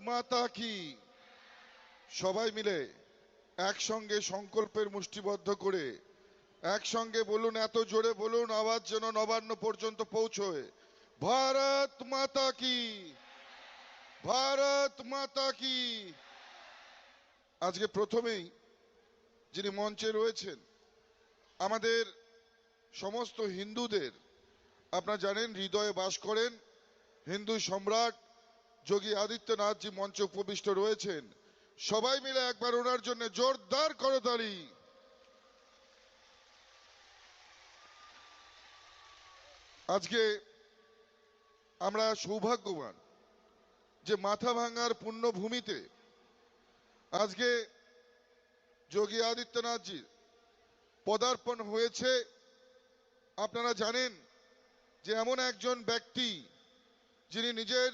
মাতা কি। সবাই মিলে একসঙ্গে সংকল্পের মুষ্টিবদ্ধ করে একসঙ্গে বলুন, এত জোরে বলুন আওয়াজ যেন নবান্ন পর্যন্ত পৌঁছয়। ভারত মাতা কি, ভারত মাতা কি। আজকে প্রথমেই যিনি মঞ্চে রয়েছেন, আমাদের সমস্ত হিন্দুদের আপনারা জানেন হৃদয়ে বাস করেন হিন্দু সম্রাট যোগী আদিত্যনাথজি মঞ্চে উপবিষ্ট রয়েছেন। সবাই মিলে একবার ওনার জন্য জোরদার করতালি। আজকে আমরা সৌভাগ্যবান যে মাথা ভাঙার পুণ্যভূমিতে আজকে যোগী আদিত্যনাথজির পদার্পণ হয়েছে। আপনারা জানেন যে এমন একজন ব্যক্তি যিনি নিজের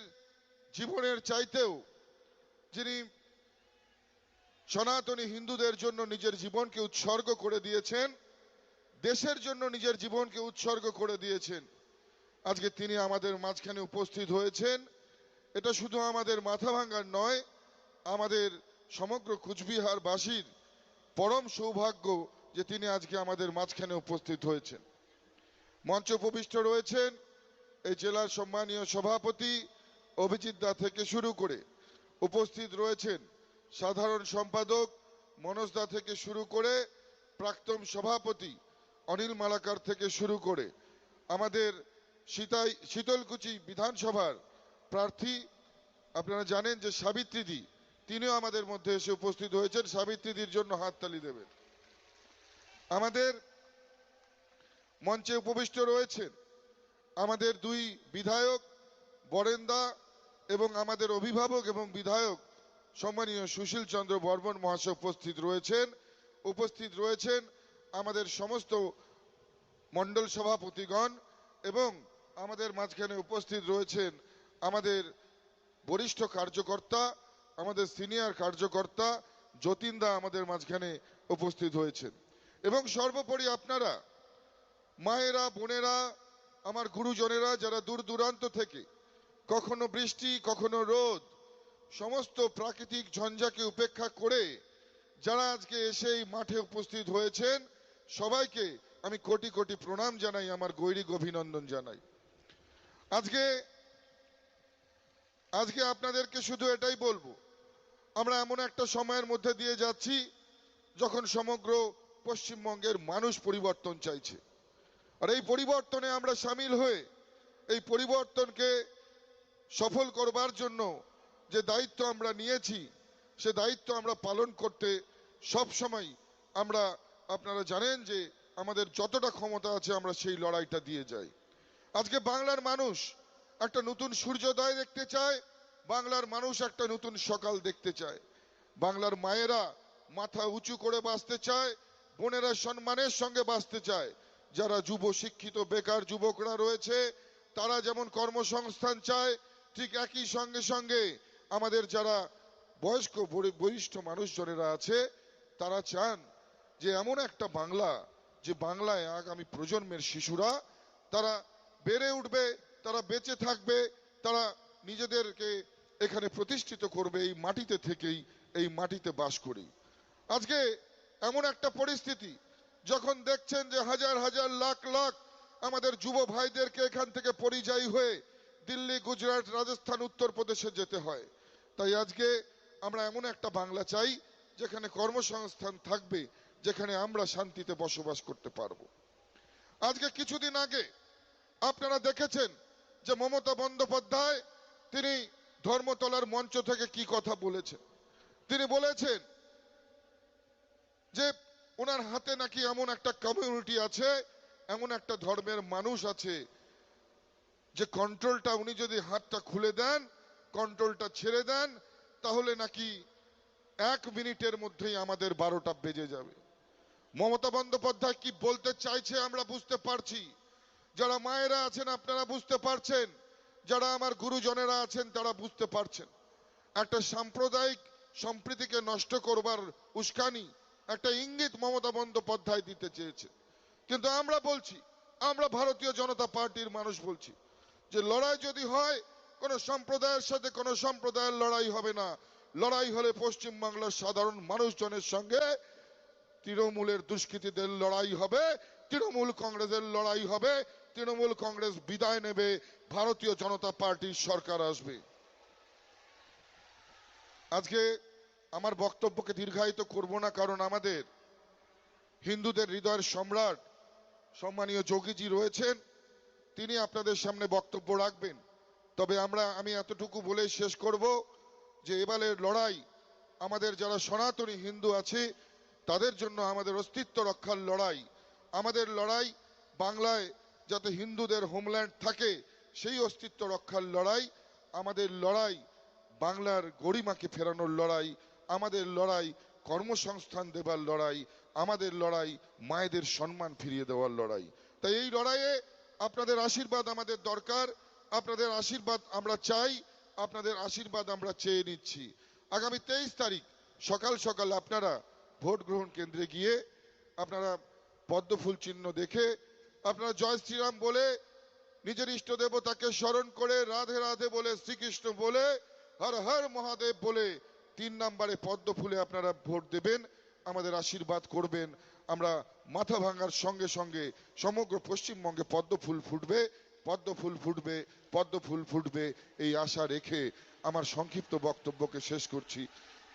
জীবনের চাইতেও যিনি সনাতনী হিন্দুদের জন্য নিজের জীবনকে উৎসর্গ করে দিয়েছেন, দেশের জন্য নিজের জীবনকে উৎসর্গ করে দিয়েছেন। আজকে তিনি আমাদের মাঝখানে উপস্থিত হয়েছেন। এটা শুধু আমাদের মাথা ভাঙার নয়, আমাদের সমগ্র কুচবিহারবাসীর পরম সৌভাগ্য যে তিনি আজকে আমাদের মাঝখানে উপস্থিত হয়েছেন। মঞ্চে উপবিষ্ট রয়েছেন এই জেলার সম্মানীয় সভাপতি অভিজিৎ দা থেকে শুরু করে উপস্থিত রয়েছেন সাধারণ সম্পাদক মনোজ দা থেকে শুরু করে প্রাক্তন সভাপতি অনিল মালাকার থেকে শুরু করে আমাদের শীতলকুচি বিধানসভার প্রার্থী আপনারা জানেন যে সাবিত্রীদি, তিনিও আমাদের মধ্যে এসে উপস্থিত হয়েছেন। সাবিত্রীদির জন্য হাততালি দেবেন। আমাদের মঞ্চে উপবিষ্ট রয়েছেন আমাদের দুই বিধায়ক বরেন্দা এবং আমাদের অভিভাবক এবং বিধায়ক সম্মানীয় সুশীল চন্দ্র বর্মন মহাশয় উপস্থিত রয়েছেন আমাদের সমস্ত মণ্ডল সভাপতিগণ এবং আমাদের মাঝখানে উপস্থিত রয়েছেন আমাদের বরিষ্ঠ কার্যকর্তা, আমাদের সিনিয়র কার্যকর্তা যতীন দা আমাদের মাঝখানে উপস্থিত হয়েছেন। এবং সর্বোপরি আপনারা মায়েরা, বোনেরা, আমার গুরুজনেরা যারা দূর দূরান্ত থেকে কখনো বৃষ্টি কখনো রোদ সমস্ত প্রাকৃতিক ঝঞ্ঝাকে উপেক্ষা করে যারা আজকে এসে এই মাঠে উপস্থিত হয়েছেন, সবাইকে আমি কোটি কোটি প্রণাম জানাই, আমার গৈরিক অভিনন্দন জানাই। আজকে আপনাদেরকে শুধু এটাই বলবো, আমরা এমন একটা সময়ের মধ্যে দিয়ে যাচ্ছি যখন সমগ্র পশ্চিমবঙ্গের মানুষ পরিবর্তন চাইছে। আর এই পরিবর্তনে আমরা সামিল হয়ে এই পরিবর্তনকে সফল করবার জন্য যে দায়িত্ব আমরা নিয়েছি সে দায়িত্ব আমরা পালন করতে সব সময় আমরা, আপনারা জানেন যে আমাদের যতটা ক্ষমতা আছে আমরা সেই লড়াইটা দিয়ে যাই। আজকে বাংলার মানুষ একটা নতুন সূর্যোদয় দেখতে চায়, বাংলার মানুষ একটা নতুন সকাল দেখতে চায়। বাংলার মায়েরা মাথা উঁচু করে বাঁচতে চায়, বোনেরা সম্মানের সঙ্গে বাঁচতে চায়। যারা যুব শিক্ষিত বেকার যুবকরা রয়েছে তারা যেমন কর্মসংস্থান চায়, ঠিক একই সঙ্গে সঙ্গে আমাদের যারা বয়স্ক বরিষ্ঠ মানুষজনেরা আছে তারা চান যে এমন একটা বাংলা, যে বাংলায় আগামী প্রজন্মের শিশুরা তারা বেড়ে উঠবে, তারা বেঁচে থাকবে, তারা নিজেদেরকে এখানে প্রতিষ্ঠিত করবে এই মাটিতে থেকেই, এই মাটিতে বাস করেই। আজকে এমন একটা পরিস্থিতি যখন দেখছেন যে হাজার হাজার লাখ লাখ আমাদের যুব ভাইদেরকে এখান থেকে পরিযায়ী হয়ে দিল্লি, গুজরাট, রাজস্থান, উত্তরপ্রদেশে যেতে হয়। তাই আজকে আমরা এমন একটা বাংলা চাই যেখানে কর্মসংস্থান থাকবে, যেখানে আমরা শান্তিতে বসবাস করতে পারবো। আজকে কিছুদিন আগে আপনারা দেখেছেন যে মমতা বন্দ্যোপাধ্যায় তিনি ধর্মতলার মঞ্চ থেকে কি কথা বলেছেন। তিনি বলেছেন যে ওনার হাতে নাকি এমন একটা কমিউনিটি আছে, এমন একটা ধর্মের মানুষ আছে যে কন্ট্রোলটা উনি যদি হাতটা খুলে দেন, কন্ট্রোলটা ছেড়ে দেন, তাহলে নাকি 1 মিনিটের মধ্যেই আমাদের 12টা বেজে যাবে। মমতা বন্দ্যোপাধ্যায় কি বলতে চাইছে আমরা বুঝতে পারছি, যারা মায়েরা আছেন আপনারা বুঝতে পারছেন, যারা আমার গুরুজনেরা আছেন তারা বুঝতে পারছেন। একটা সাম্প্রদায়িক সম্প্রীতিকে নষ্ট করবার উস্কানি, একটা ইঙ্গিত মমতা বন্দ্যোপাধ্যায় দিতে চেয়েছে। কিন্তু আমরা বলছি, আমরা ভারতীয় জনতা পার্টির মানুষ বলছি যে লড়াই যদি হয় কোনো সম্প্রদায়ের সাথে কোনো সম্প্রদায়ের লড়াই হবে না। লড়াই হলে পশ্চিমবাংলার সাধারণ মানুষজনের সঙ্গে তৃণমূলের দুষ্কৃতীদের লড়াই হবে, তৃণমূল কংগ্রেসের লড়াই হবে। তৃণমূল কংগ্রেস বিদায় নেবে, ভারতীয় জনতা পার্টির সরকার আসবে। আজকে আমার বক্তব্যকে দীর্ঘায়িত করব না, কারণ আমাদের হিন্দুদের হৃদয়ের সম্রাট সম্মানীয় যোগীজি রয়েছেন, তিনি আপনাদের সামনে বক্তব্য রাখবেন। তবে আমি এতটুকু বলে শেষ করব যে এবারের লড়াই আমাদের যারা সনাতনী হিন্দু আছে তাদের জন্য, আমাদের অস্তিত্ব রক্ষার লড়াই। আমাদের লড়াই বাংলায় যাতে হিন্দুদের হোমল্যান্ড থাকে সেই অস্তিত্ব রক্ষার লড়াই। আমাদের লড়াই বাংলার গরিমাকে ফেরানোর লড়াই। আমাদের লড়াই কর্মসংস্থান দেবার লড়াই। আমাদের লড়াই মায়েদের সম্মান ফিরিয়ে দেওয়ার লড়াই। তাই এই লড়াইয়ে আপনাদের আশীর্বাদ আমাদের দরকার। আপনাদের আশীর্বাদ আমরা চাই, আপনাদের আশীর্বাদ আমরা চেয়ে নিচ্ছি। আগামী 23 তারিখ সকাল সকাল আপনারা ভোট গ্রহণ কেন্দ্রে গিয়ে আপনারা পদ্মফুল চিহ্ন দেখে আপনারা জয় শ্রীরাম বলে, নিজের ইষ্ট দেবতাকে স্মরণ করে, রাধে রাধে বলে, শ্রীকৃষ্ণ বলে, হর হর মহাদেব বলে 3 নম্বরে পদ্মফুলে আপনারা ভোট দেবেন, আমাদের আশীর্বাদ করবেন। আমরা মাথা ভাঙার সঙ্গে সঙ্গে সমগ্র পশ্চিমবঙ্গে পদ্মফুল ফুটবে, পদ্মফুল ফুটবে, পদ্মফুল ফুটবে, এই আশা রেখে আমার সংক্ষিপ্ত বক্তব্যকে শেষ করছি।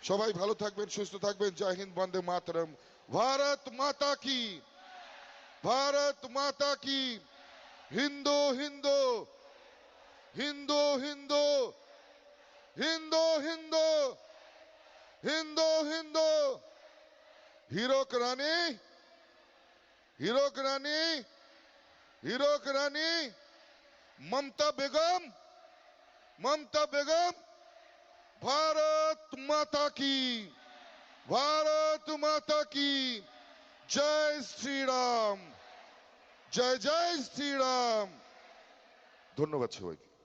সবাই ভালো থাকবেন, সুস্থ থাকবেন। জয় হিন্দ, বন্দে মাতরম। ভারত মাতা কি, ভারত মাতা কি। হিন্দু হিন্দু হিন্দু হিন্দু হিন্দু হিন্দু হিন্দু হিন্দু। হিরক রানী, হিরক রানী, হিরক রানী মমতা বেগম, মমতা বেগম। भारत माता की, भारत माता की जय श्री राम, जय जय श्री राम। ধন্যবাদ সবাইকে।